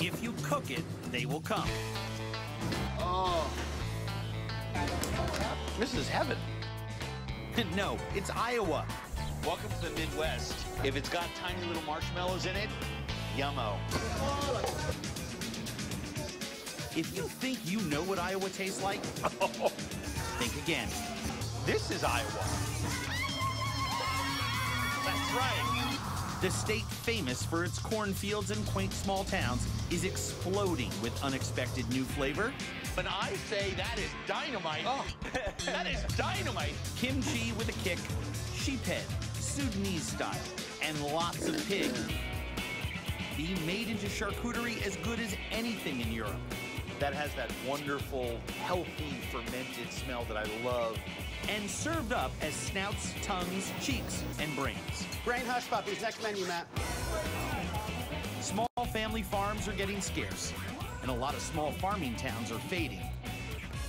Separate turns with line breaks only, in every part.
If you cook it, they will come.
Oh. This is heaven.
No, it's Iowa.
Welcome to the Midwest. If it's got tiny little marshmallows in it, yummo.
If you think you know what Iowa tastes like, think again.
This is Iowa. That's right.
The state famous for its cornfields and quaint small towns is exploding with unexpected new flavor.
When I say that is dynamite, that is dynamite.
Kimchi with a kick, sheephead, Sudanese style, and lots of pig. Being made into charcuterie as good as anything in Europe.
That has that wonderful, healthy, fermented smell that I love.
And served up as snouts, tongues, cheeks, and brains.
Brain hush puppies, next menu, Matt.
Small family farms are getting scarce, and a lot of small farming towns are fading.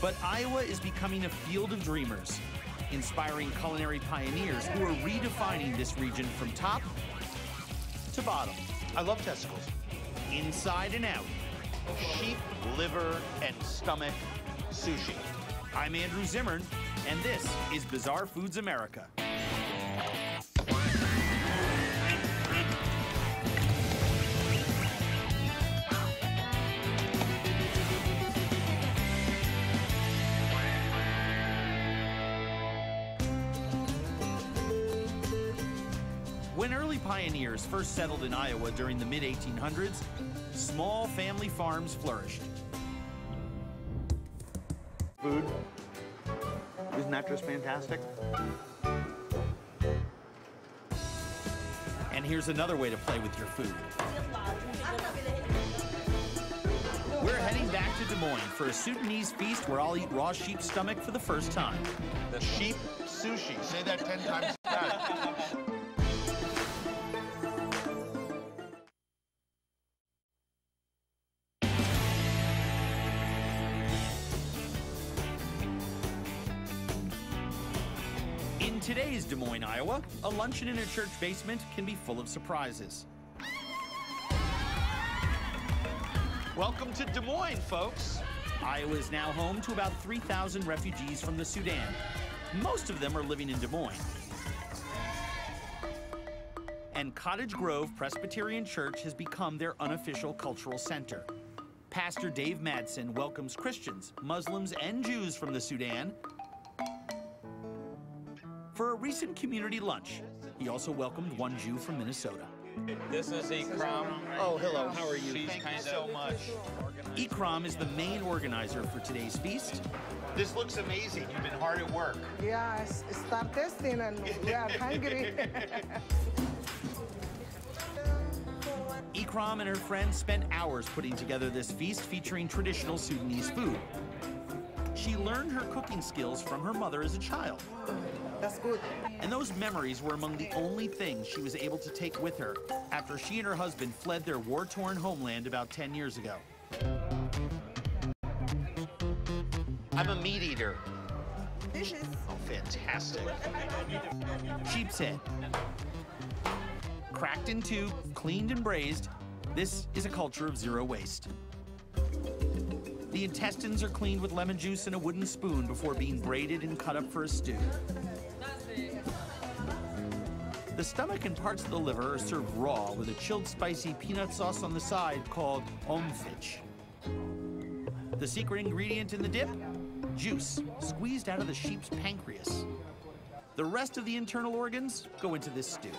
But Iowa is becoming a field of dreamers, inspiring culinary pioneers who are redefining this region from top to bottom.
I love testicles.
Inside and out.
Sheep, liver, and stomach sushi.
I'm Andrew Zimmern, and this is Bizarre Foods America. When early pioneers first settled in Iowa during the mid-1800s, small family farms flourished.
Food. Isn't that just fantastic?
And here's another way to play with your food. We're heading back to Des Moines for a Sudanese feast where I'll eat raw sheep stomach for the first time.
The sheep sushi. Say that 10 times fast.
In today's Des Moines, Iowa, a luncheon in a church basement can be full of surprises.
Welcome to Des Moines, folks.
Iowa is now home to about 3,000 refugees from the Sudan. Most of them are living in Des Moines. And Cottage Grove Presbyterian Church has become their unofficial cultural center. Pastor Dave Madsen welcomes Christians, Muslims, and Jews from the Sudan for a recent community lunch. He also welcomed one Jew from Minnesota.
This is Ikram.
Oh, hello. How are you?
She's
Thank you
kind
so
of
much.
Ikram is the main organizer for today's feast.
This looks amazing. You've been hard at work.
Yeah, start testing and we are hungry.
Ikram and her friends spent hours putting together this feast featuring traditional Sudanese food. She learned her cooking skills from her mother as a child.
That's good.
And those memories were among the only things she was able to take with her after she and her husband fled their war-torn homeland about 10 years ago.
I'm a meat eater.
Dishes.
Oh, fantastic.
Sheep's head. Cracked in two, cleaned and braised, this is a culture of zero waste. The intestines are cleaned with lemon juice and a wooden spoon before being braided and cut up for a stew. The stomach and parts of the liver are served raw with a chilled spicy peanut sauce on the side called omfich. The secret ingredient in the dip? Juice, squeezed out of the sheep's pancreas. The rest of the internal organs go into this stew.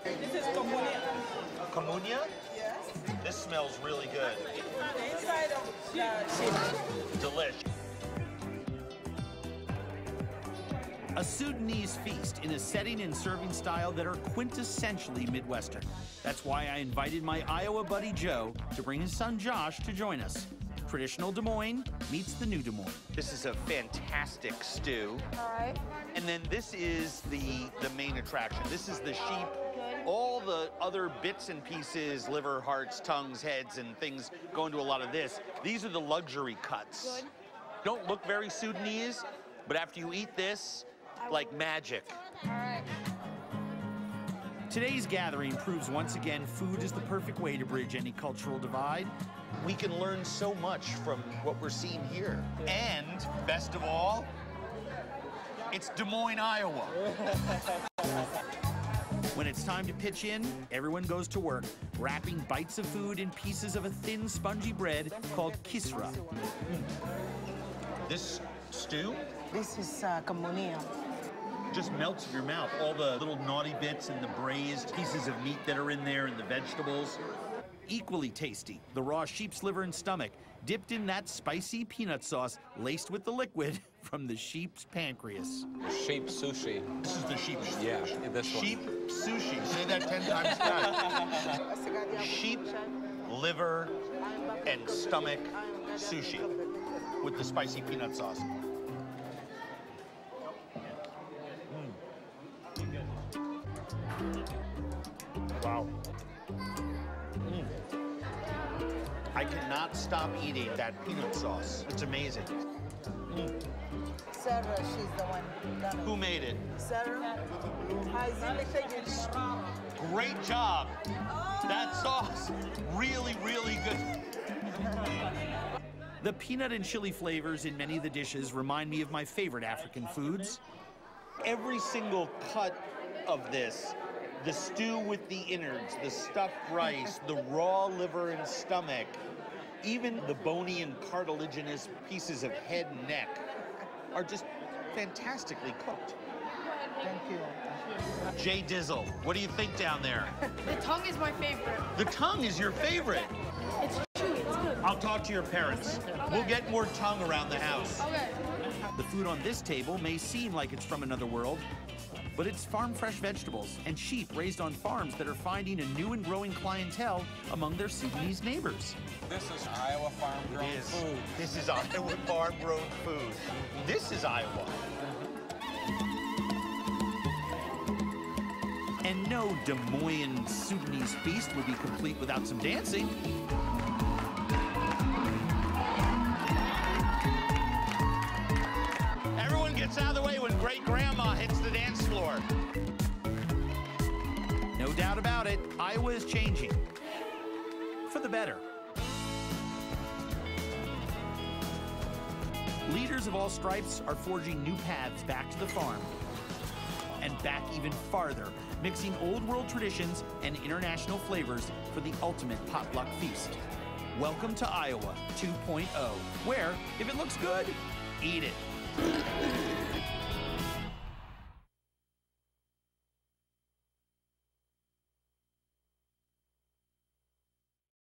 This is communia.
Communia?
Yes.
This smells really good.
The inside of the sheep.
Delish.
A Sudanese feast in a setting and serving style that are quintessentially Midwestern. That's why I invited my Iowa buddy Joe to bring his son Josh to join us. Traditional Des Moines meets the new Des Moines.
This is a fantastic stew.
All right.
And then this is the main attraction. This is the sheep. All the other bits and pieces, liver, hearts, tongues, heads, and things go into a lot of this. These are the luxury cuts.
Good.
Don't look very Sudanese, but after you eat this, like magic.
All right.
Today's gathering proves once again food is the perfect way to bridge any cultural divide.
We can learn so much from what we're seeing here. And, best of all, it's Des Moines, Iowa.
When it's time to pitch in, everyone goes to work, wrapping bites of food in pieces of a thin, spongy bread called kisra.
This stew
This is camonea.
just melts in your mouth. All the little naughty bits and the braised pieces of meat that are in there and the vegetables.
Equally tasty, the raw sheep's liver and stomach, dipped in that spicy peanut sauce laced with the liquid from the sheep's pancreas.
Sheep sushi.
This is the sheep.
Yeah, this one.
Sheep sushi. Say that 10 times fast. Sheep liver and stomach sushi with the spicy peanut sauce. Wow. I cannot stop eating that peanut sauce. It's amazing.
Sarah, she's the one done
Who made it?
Sarah,
Great job. That sauce, really, really good.
The peanut and chili flavors in many of the dishes remind me of my favorite African foods.
Every single cut of this, the stew with the innards, the stuffed rice, the raw liver and stomach, even the bony and cartilaginous pieces of head and neck are just fantastically cooked.
Thank you.
Jay Dizzle, what do you think down there?
The tongue is my favorite.
The tongue is your favorite.
It's chewy, it's good.
I'll talk to your parents. We'll get more tongue around the house.
Okay.
The food on this table may seem like it's from another world, but it's farm-fresh vegetables and sheep raised on farms that are finding a new and growing clientele among their Sudanese neighbors.
This is Iowa farm-grown food.
This is Iowa farm-grown food. This is Iowa.
And no Des Moines Sudanese feast would be complete without some dancing.
Everyone gets out of the way when great-grandma hits the dance floor.
No doubt about it, Iowa is changing. For the better. Leaders of all stripes are forging new paths back to the farm. And back even farther, mixing old world traditions and international flavors for the ultimate potluck feast. Welcome to Iowa 2.0, where if it looks good, eat it.